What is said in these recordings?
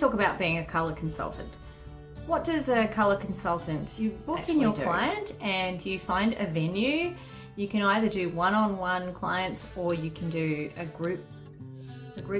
talk about being a colour consultant. What does a colour consultant You book in your do. client and you find a venue. You can either do one-on-one clients, or you can do a group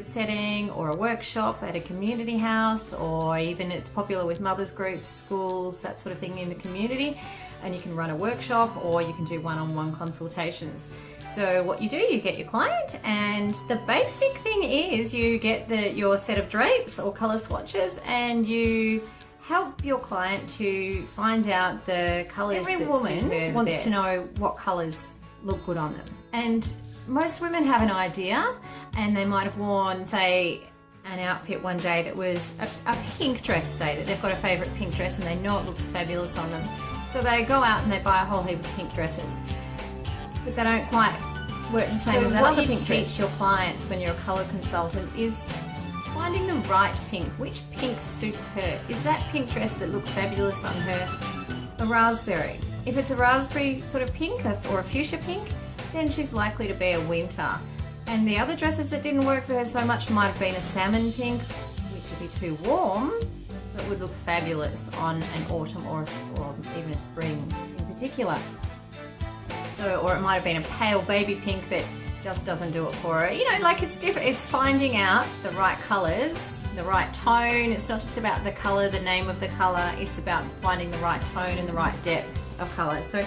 setting or a workshop at a community house, or even it's popular with mothers groups, schools, that sort of thing in the community. And you can run a workshop, or you can do one-on-one consultations. So what you do, you get your client, and the basic thing is you get your set of drapes or colour swatches, and you help your client to find out the colours. Every that woman suit her the wants best. to know what colours look good on them. And most women have an idea, and they might have worn, say, an outfit one day that was a pink dress, say, that they've got a favourite pink dress and they know it looks fabulous on them. So they go out and they buy a whole heap of pink dresses, but they don't quite work the same as that what other you pink teach dress. Your clients, when you're a colour consultant, is finding the right pink. Which pink suits her? Is that pink dress that looks fabulous on her a raspberry? If it's a raspberry sort of pink or a fuchsia pink, then she's likely to be a winter. And the other dresses that didn't work for her so much might have been a salmon pink, which would be too warm, but would look fabulous on an autumn or even a spring in particular. So, or it might have been a pale baby pink that just doesn't do it for her. You know, like it's different. It's finding out the right colours, the right tone. It's not just about the colour, the name of the colour. It's about finding the right tone and the right depth of colour. So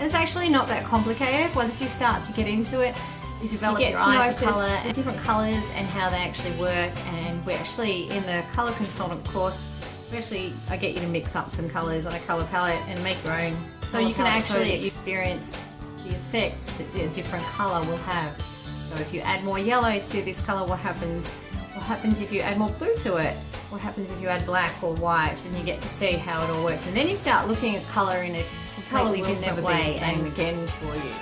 it's actually not that complicated. Once you start to get into it, you develop your eye for colour and different colours and how they actually work. And we actually, in the colour consultant course, I get you to mix up some colours on a colour palette and make your own. So you can actually experience the effects that a different colour will have. So if you add more yellow to this colour, what happens? What happens if you add more blue to it? What happens if you add black or white? And you get to see how it all works. And then you start looking at colour in a completely different way and again for you.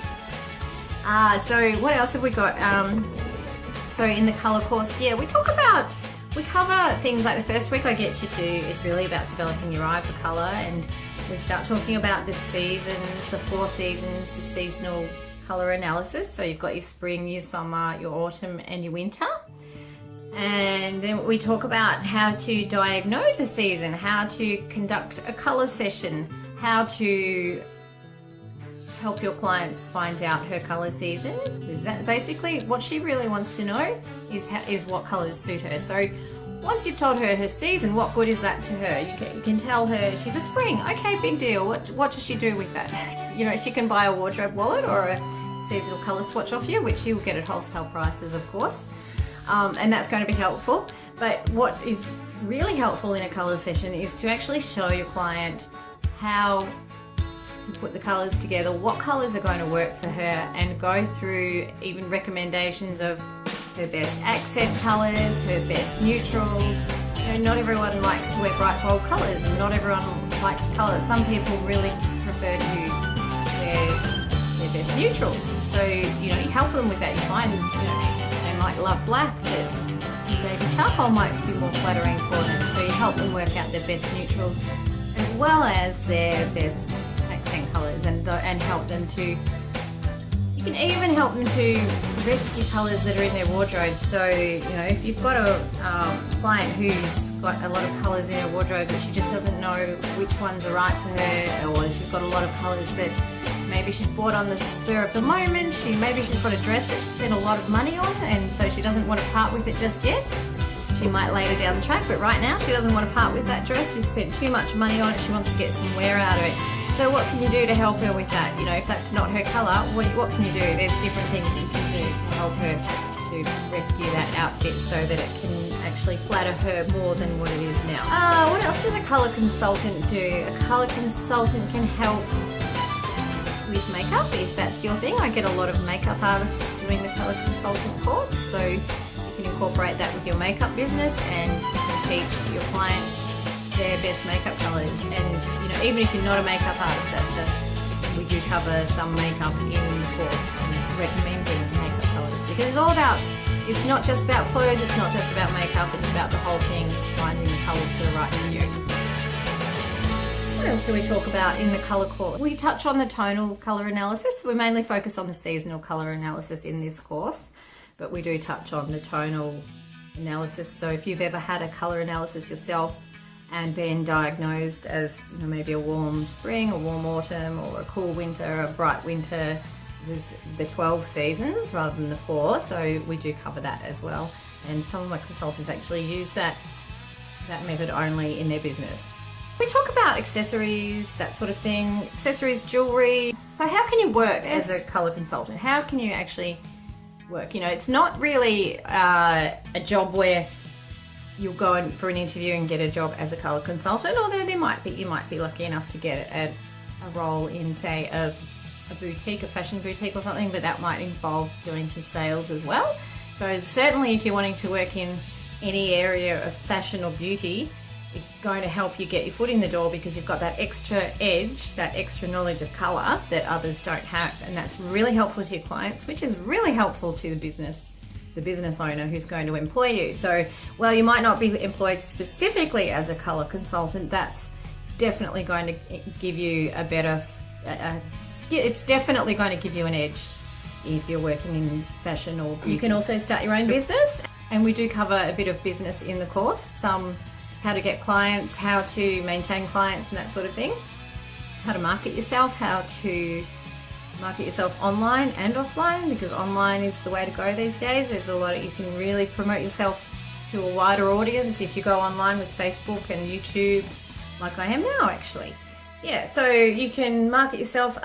So what else have we got? So in the colour course, we cover things like the first week I get you to, it's really about developing your eye for colour, and we start talking about the seasons, the 4 seasons, the seasonal colour analysis. So you've got your spring, your summer, your autumn and your winter. And then we talk about how to diagnose a season, how to conduct a colour session, how to help your client find out her colour season. Is that basically what she really wants to know is what colours suit her. So once you've told her season, what good is that to her? You can tell her she's a spring. Okay, big deal. What does she do with that? You know, she can buy a wardrobe wallet or a seasonal colour swatch off you, which you'll get at wholesale prices, of course. And that's going to be helpful. But what is really helpful in a colour session is to actually show your client how to put the colours together, what colours are going to work for her, and go through even recommendations of her best accent colours, her best neutrals. You know, not everyone likes to wear bright bold colours, and not everyone likes colours. Some people really just prefer to wear their best neutrals. So, you know, you help them with that. You find, you know, they might love black, but maybe charcoal might be more flattering for them. So you help them work out their best neutrals as well as their best accent colours, and help them to, you can even help them to rescue colours that are in their wardrobe. So, you know, if you've got a client who's got a lot of colours in her wardrobe but she just doesn't know which ones are right for her, or she's got a lot of colours that maybe she's bought on the spur of the moment, maybe she's got a dress that she spent a lot of money on, and so she doesn't want to part with it just yet. She might later down the track, but right now she doesn't want to part with that dress. She spent too much money on it. She wants to get some wear out of it. So what can you do to help her with that? You know, if that's not her colour, what can you do? There's different things that you can do to help her to rescue that outfit so that it can actually flatter her more than what it is now. What else does a colour consultant do? A colour consultant can help with makeup, if that's your thing. I get a lot of makeup artists doing the colour consultant course, so you can incorporate that with your makeup business, and you can teach your clients their best makeup colours. And you know, even if you're not a makeup artist, we do cover some makeup in the course and recommending makeup colours, because it's all about, it's not just about clothes, it's not just about makeup, it's about the whole thing, finding the colours that are right for you. What else do we talk about in the colour course? We touch on the tonal colour analysis. We mainly focus on the seasonal colour analysis in this course, but we do touch on the tonal analysis. So if you've ever had a color analysis yourself and been diagnosed as, you know, maybe a warm spring, a warm autumn, or a cool winter, a bright winter, this is the 12 seasons rather than the 4, so we do cover that as well. And some of my consultants actually use that method only in their business. We talk about accessories, that sort of thing, accessories, jewelry. So how can you work as a color consultant? How can you actually work? You know, it's not really a job where you'll go in for an interview and get a job as a color consultant, although you might be lucky enough to get a role in, say, a boutique, a fashion boutique or something, but that might involve doing some sales as well. So certainly if you're wanting to work in any area of fashion or beauty, it's going to help you get your foot in the door because you've got that extra edge, that extra knowledge of colour that others don't have, and that's really helpful to your clients, which is really helpful to the business owner who's going to employ you. So while you might not be employed specifically as a colour consultant, that's definitely going to give you a better, it's definitely going to give you an edge if you're working in fashion or beauty. You can also start your own business, and we do cover a bit of business in the course, some how to get clients, how to maintain clients and that sort of thing, how to market yourself, how to market yourself online and offline, because online is the way to go these days. There's a lot you can really promote yourself to a wider audience if you go online with Facebook and YouTube, like I am now actually. Yeah, so you can market yourself.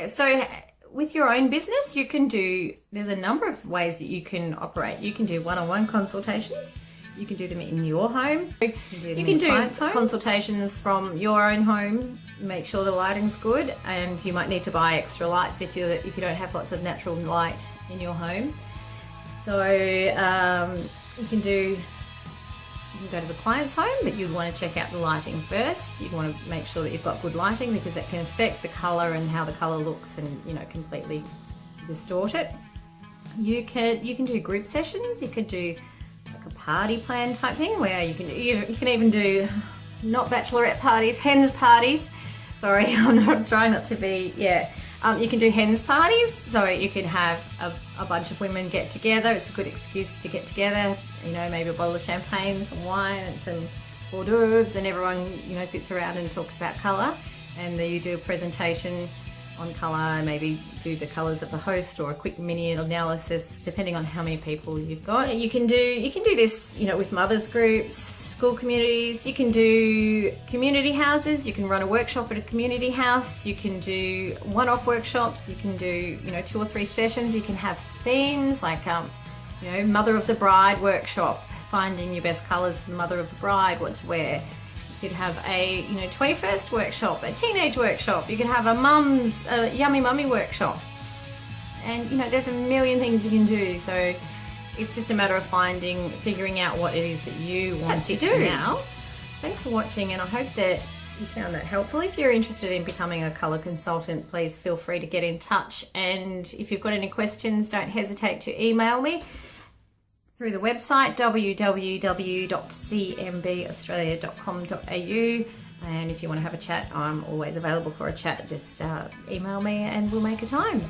So with your own business, there's a number of ways that you can operate. You can do one-on-one consultations. You can do them in your home. You can do consultations from your own home, make sure the lighting's good, and you might need to buy extra lights if you don't have lots of natural light in your home. So you can go to the client's home, but you'd want to check out the lighting first. You'd want to make sure that you've got good lighting because that can affect the colour and how the colour looks and, you know, completely distort it. You can do group sessions. You could do like a party plan type thing where you can even do not bachelorette parties, hens parties. Sorry, I'm trying not to be, you can do hens parties, so you can have a bunch of women get together. It's a good excuse to get together, you know, maybe a bottle of champagne, some wine and some hors d'oeuvres, and everyone, you know, sits around and talks about colour, and then you do a presentation on colour, maybe do the colours of the host or a quick mini analysis depending on how many people you've got. You can do this, you know, with mothers groups, school communities. You can do community houses. You can run a workshop at a community house. You can do one-off workshops. You can do, you know, 2 or 3 sessions. You can have themes like you know, Mother of the Bride workshop, finding your best colours for Mother of the Bride, what to wear. You could have a, you know, 21st workshop, a teenage workshop. You could have a yummy mummy workshop. And, you know, there's a million things you can do. So it's just a matter of figuring out what it is that you want to do now. Thanks for watching, and I hope that you found that helpful. If you're interested in becoming a colour consultant, please feel free to get in touch. And if you've got any questions, don't hesitate to email me through the website www.cmbaustralia.com.au, and if you want to have a chat, I'm always available for a chat. Just email me and we'll make a time.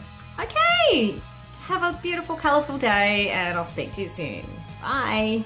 Okay, have a beautiful, colourful day, and I'll speak to you soon. Bye.